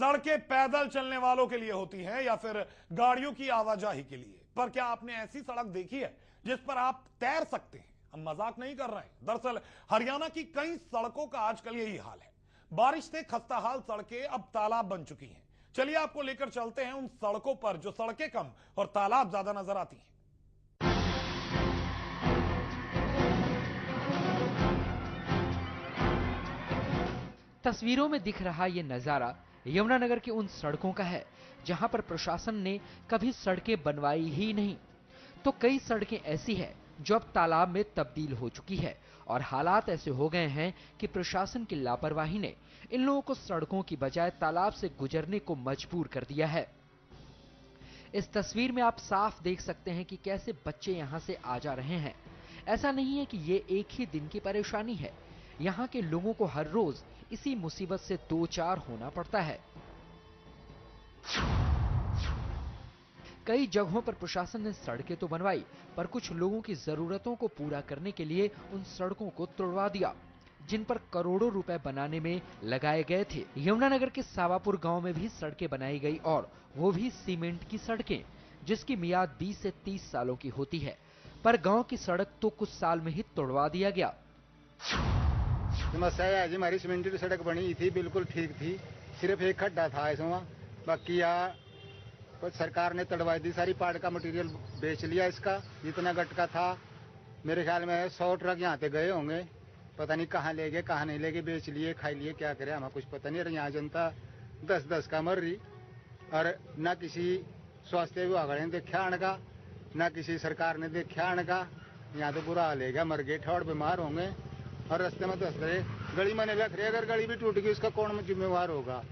सड़कें पैदल चलने वालों के लिए होती हैं या फिर गाड़ियों की आवाजाही के लिए? पर क्या आपने ऐसी सड़क देखी है जिस पर आप तैर सकते हैं? हम मजाक नहीं कर रहे हैं। दरअसल हरियाणा की कई सड़कों का आजकल यही हाल है। बारिश से खस्ताहाल सड़कें अब तालाब बन चुकी हैं। चलिए आपको लेकर चलते हैं उन सड़कों पर जो सड़कें कम और तालाब ज्यादा नजर आती हैं। तस्वीरों में दिख रहा ये नजारा यमुनानगर की उन सड़कों का है जहां पर प्रशासन ने कभी सड़कें बनवाई ही नहीं, तो कई सड़कें ऐसी हैं जो अब तालाब में तब्दील हो चुकी है और हालात ऐसे हो गए हैं कि प्रशासन की लापरवाही ने इन लोगों को सड़कों की बजाय तालाब से गुजरने को मजबूर कर दिया है। इस तस्वीर में आप साफ देख सकते हैं कि कैसे बच्चे यहां से आ जा रहे हैं। ऐसा नहीं है कि ये एक ही दिन की परेशानी है, यहाँ के लोगों को हर रोज इसी मुसीबत से दो चार होना पड़ता है। कई जगहों पर प्रशासन ने सड़कें तो बनवाई, पर कुछ लोगों की जरूरतों को पूरा करने के लिए उन सड़कों को तोड़वा दिया जिन पर करोड़ों रुपए बनाने में लगाए गए थे। यमुनानगर के सावापुर गांव में भी सड़कें बनाई गई और वो भी सीमेंट की सड़कें, जिसकी मियाद 20 से 30 सालों की होती है, पर गांव की सड़क तो कुछ साल में ही तोड़वा दिया गया। समस्या है जी, हमारी सीमेंट की सड़क बनी थी, बिल्कुल ठीक थी, सिर्फ एक खड्डा था इसमें, बाकी यहाँ कुछ सरकार ने तड़वाई दी सारी। पाड़ का मटेरियल बेच लिया, इसका जितना गटका था मेरे ख्याल में 100 ट्रक यहाँ पे गए होंगे, पता नहीं कहाँ ले गए कहाँ नहीं ले गए, बेच लिए खा लिए, क्या करे हमें कुछ पता नहीं। और यहाँ जनता 10-10 का मर रही और न किसी स्वास्थ्य विभाग ने देखा आने का, न किसी सरकार ने देखा आने का। यहाँ तो बुरा हाल है, मर गए, ठोड़ बीमार होंगे और रास्ते में दस रहे, गली मैंने रख रही, अगर गली भी टूट गई उसका कौन जिम्मेवार होगा?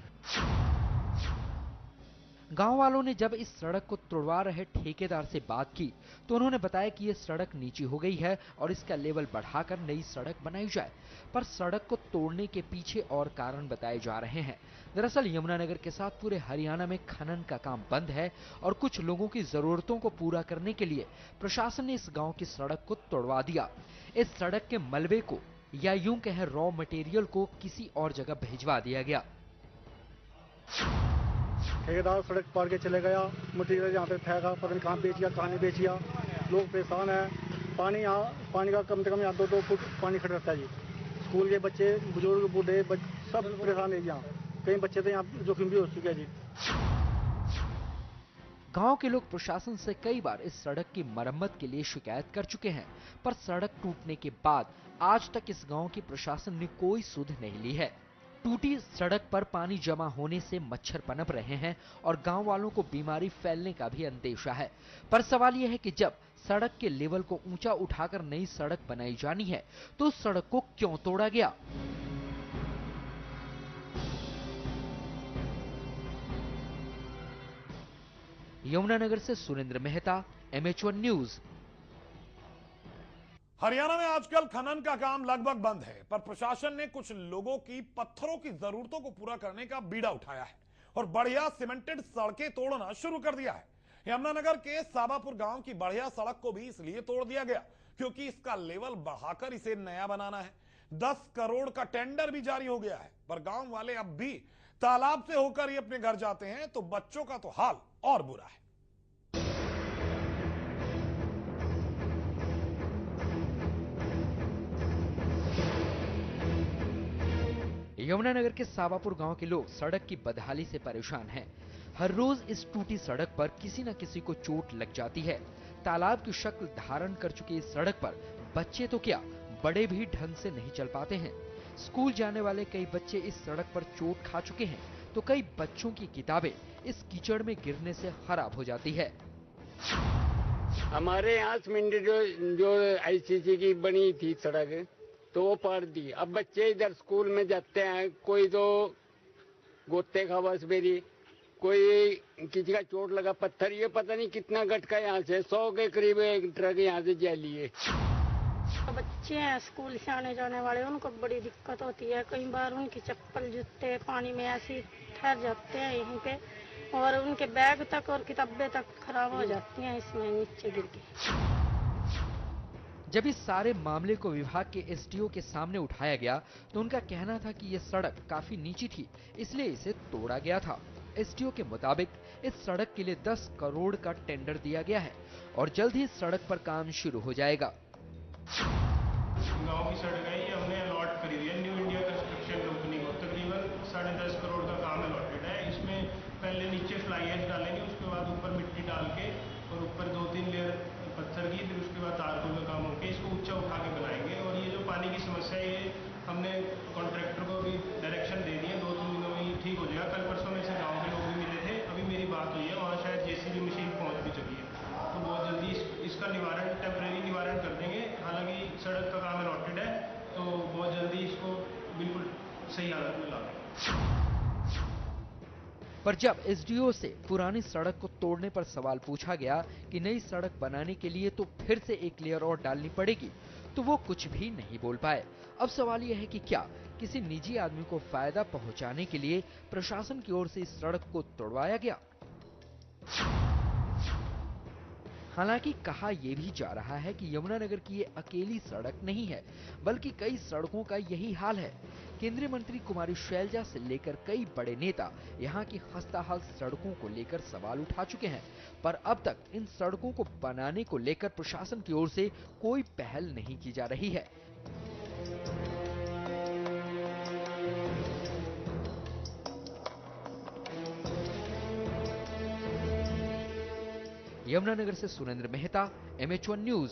गांव वालों ने जब इस सड़क को तोड़वा रहे ठेकेदार से बात की तो उन्होंने बताया कि ये सड़क नीची हो गई है और इसका लेवल बढ़ाकर नई सड़क बनाई जाए, पर सड़क को तोड़ने के पीछे और कारण बताए जा रहे हैं। दरअसल यमुनानगर के साथ पूरे हरियाणा में खनन का काम बंद है और कुछ लोगों की जरूरतों को पूरा करने के लिए प्रशासन ने इस गाँव की सड़क को तोड़वा दिया। इस सड़क के मलबे को या यूं कहें रॉ मटेरियल को किसी और जगह भिजवा दिया गया। ठेकेदार सड़क पार के चले गया, मटेरियल यहाँ पे फेंका, पता नहीं कहाँ बेच गया कहाँ नहीं बेच गया, लोग परेशान है। पानी यहाँ, पानी का कम से कम यहाँ 2-2 फुट पानी खड़ा रहता है जी। स्कूल के बच्चे, बुजुर्ग, बूढ़े सब परेशान है यहाँ। कई बच्चे तो यहाँ जोखिम भी हो चुके हैं जी। गांव के लोग प्रशासन से कई बार इस सड़क की मरम्मत के लिए शिकायत कर चुके हैं, पर सड़क टूटने के बाद आज तक इस गांव की प्रशासन ने कोई सुध नहीं ली है। टूटी सड़क पर पानी जमा होने से मच्छर पनप रहे हैं और गांव वालों को बीमारी फैलने का भी अंदेशा है। पर सवाल यह है कि जब सड़क के लेवल को ऊंचा उठाकर नई सड़क बनाई जानी है तो उस सड़क को क्यों तोड़ा गया? यमुनानगर से सुरेंद्र मेहता, MH1 न्यूज। हरियाणा में आजकल खनन का काम लगभग बंद है, पर प्रशासन ने कुछ लोगों की पत्थरों की जरूरतों को पूरा करने का बीड़ा उठाया है और बढ़िया सीमेंटेड सड़कें तोड़ना शुरू कर दिया है। यमुनानगर के साबापुर गांव की बढ़िया सड़क को भी इसलिए तोड़ दिया गया क्योंकि इसका लेवल बढ़ाकर इसे नया बनाना है। 10 करोड़ का टेंडर भी जारी हो गया है, पर गांव वाले अब भी तालाब से होकर ही अपने घर जाते हैं, तो बच्चों का तो हाल और बुरा है। यमुनानगर के सावापुर गांव के लोग सड़क की बदहाली से परेशान हैं। हर रोज इस टूटी सड़क पर किसी न किसी को चोट लग जाती है। तालाब की शक्ल धारण कर चुकी इस सड़क पर बच्चे तो क्या, बड़े भी ढंग से नहीं चल पाते हैं। स्कूल जाने वाले कई बच्चे इस सड़क पर चोट खा चुके हैं, तो कई बच्चों की किताबें इस कीचड़ में गिरने से खराब हो जाती है। हमारे यहाँ सीमेंट जो ICC की बनी थी सड़क, तो वो पार दी। अब बच्चे इधर स्कूल में जाते हैं, कोई तो गोते खा बस मेरी, कोई किसी का चोट लगा, पत्थर, ये पता नहीं कितना गटका यहाँ से 100 के करीब एक ट्रक यहाँ से जा लिए। बच्चे हैं स्कूल से आने जाने वाले, उनको बड़ी दिक्कत होती है। कई बार उनकी चप्पल जूते पानी में ऐसे ठहर जाते हैं यहीं पे, और उनके बैग तक और किताबें तक खराब हो जाती हैं इसमें नीचे गिर के। जब इस सारे मामले को विभाग के एसडीओ के सामने उठाया गया तो उनका कहना था कि यह सड़क काफी नीची थी, इसलिए इसे तोड़ा गया था। एसडीओ के मुताबिक इस सड़क के लिए 10 करोड़ का टेंडर दिया गया है और जल्द ही इस सड़क पर काम शुरू हो जाएगा। गांव की सड़क है, ये हमने अलॉट करी हुई है न्यू इंडिया कंस्ट्रक्शन कंपनी को। तकरीबन 10.5 करोड़ का काम अलॉटेड है। इसमें पहले नीचे फ्लाई एश डालेंगे, उसके बाद ऊपर मिट्टी डाल के और ऊपर 2-3 लेयर पत्थर की, फिर उसके बाद तारकोल का काम होकर इसको ऊंचा उठा के बनाएंगे। और ये जो पानी की समस्या है, ये हमने कॉन्ट्रैक्टर को भी डायरेक्शन दे दी है, 2-3 दिनों में ही ठीक हो जाएगा। कल परसों में से गाँव के लोग भी मिले थे, अभी मेरी बात हुई है, वहाँ शायद जेसीबी मशीन पहुँच भी चुकी है। तो बहुत जल्दी इसका निवारण, टेम्परेरी निवारण कर देंगे। हालांकि सड़क का काम अलॉटेड है, तो बहुत जल्दी इसको बिल्कुल सही हालत में ला देंगे। पर जब एसडीओ से पुरानी सड़क को तोड़ने पर सवाल पूछा गया कि नई सड़क बनाने के लिए तो फिर से एक लेयर और डालनी पड़ेगी, तो वो कुछ भी नहीं बोल पाए। अब सवाल यह है कि क्या किसी निजी आदमी को फायदा पहुंचाने के लिए प्रशासन की ओर से इस सड़क को तोड़वाया गया? हालांकि कहा यह भी जा रहा है कि यमुनानगर की ये अकेली सड़क नहीं है, बल्कि कई सड़कों का यही हाल है। केंद्रीय मंत्री कुमारी शैलजा से लेकर कई बड़े नेता यहां की खस्ताहाल सड़कों को लेकर सवाल उठा चुके हैं, पर अब तक इन सड़कों को बनाने को लेकर प्रशासन की ओर से कोई पहल नहीं की जा रही है। यमुनानगर से सुरेंद्र मेहता, MH1 न्यूज।